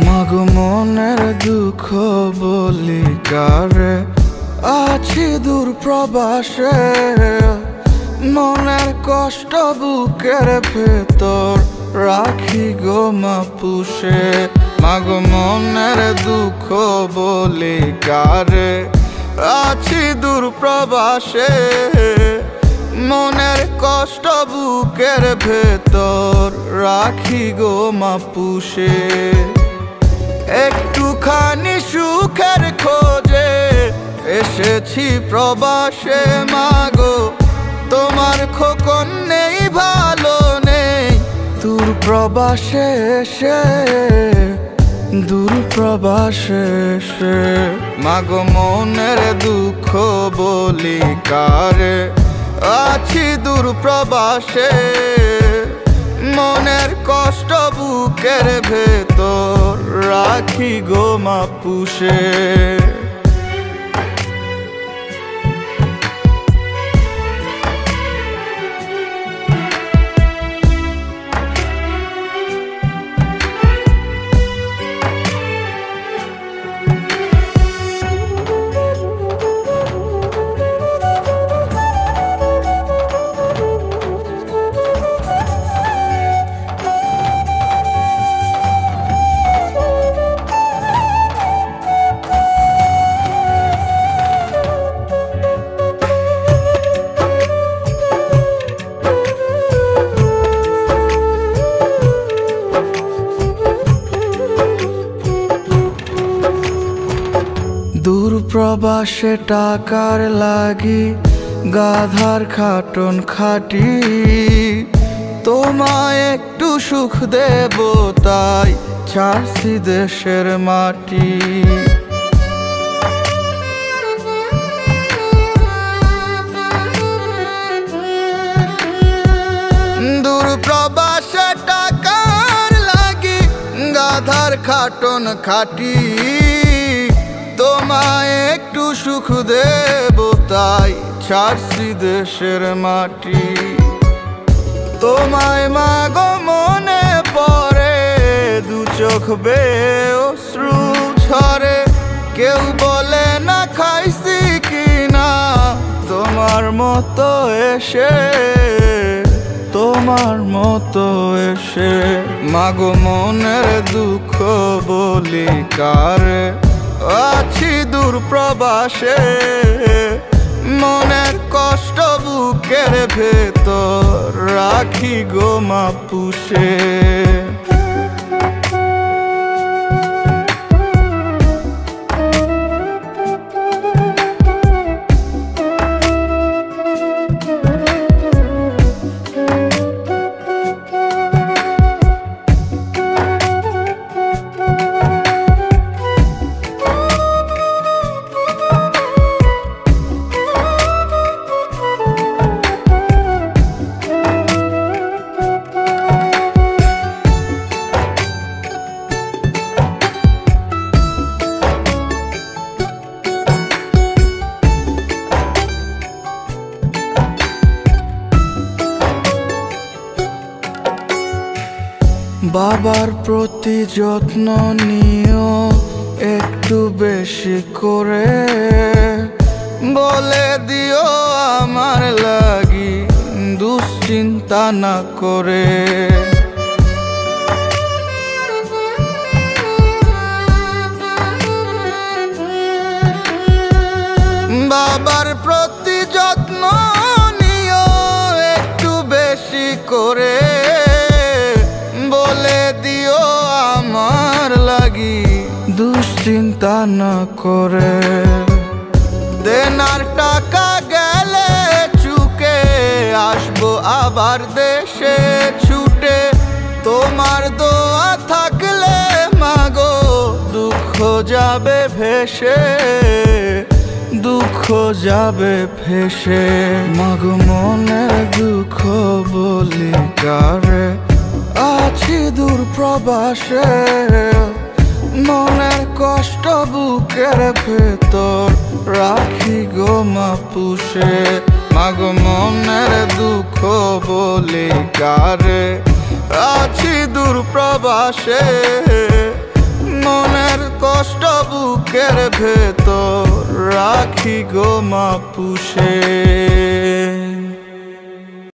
মাগো মনের দুঃখ বলি কারে, আছি দূর প্রবাসে। মনের কষ্ট বুকের ভেতর রাখি গো মা পুষে। মাগো মনের দুঃখ বলি কারে, আছি দূর প্রবাসে। মনের কষ্ট বুকের ভেতর রাখি গো মা পুষে। একটুখানি সুখের খোঁজে এসেছি প্রবাসে। মাগো তোমার খোকন নেই, ভালো নেই দূর প্রবাসে এসে, দূর প্রবাসে এসে। মাগো মনের দুঃখ বলি কারে, আছি দূর প্রবাসে। মনের কষ্ট বুকের ভেতর রাখি গো মা পুষে। দূর প্রবাসে টাকার লাগি গাধার খাটন খাটি। তোমায় একটু সুখ দেব তাই ছাড়ছি দেশের মাটি। দূর প্রবাসে টাকার লাগি গাধার খাটন খাটি। তোমায় একটু সুখ দেব তাই ছাড়ছি দেশের মাটি। তোমায় মাগো মনে পড়ে, দু চোখ বেয়ে অশ্রু ঝরে। কেউ বলে না খাইছি কিনা তোমার মতো এসে, তোমার মতো এসে। মাগো মনের দুঃখ বলি কারে, আছি দূর প্রবাসে। মনের কষ্ট বুকের ভেতর রাখি গো মা পুষে। বাবার প্রতি যত্ন নিও একটু বেশি করে, বলে দিও আমার লাগি দুশ্চিন্তা না করে। বাবার প্রতি যত্ন নিও একটু বেশি করে, বলে দিও আমার লাগি দুশ্চিন্তা না করে। দেনার টাকা গেলে চুকে আসবো আবার দেশে ছুটে। তোমার দোয়া থাকলে মাগো দুঃখ যাবে ভেসে, দুঃখ যাবে ভেসে। মাগো মনের দুঃখ বলি কারে, আছি দূর প্রবাসে। মনের কষ্ট বুকের ভেতর রাখি গো মা পুষে। মাগো মনের দুঃখ বলি কারে, আছি দূর প্রবাসে। মনের কষ্ট বুকের ভেতর রাখি গো মা পুষে।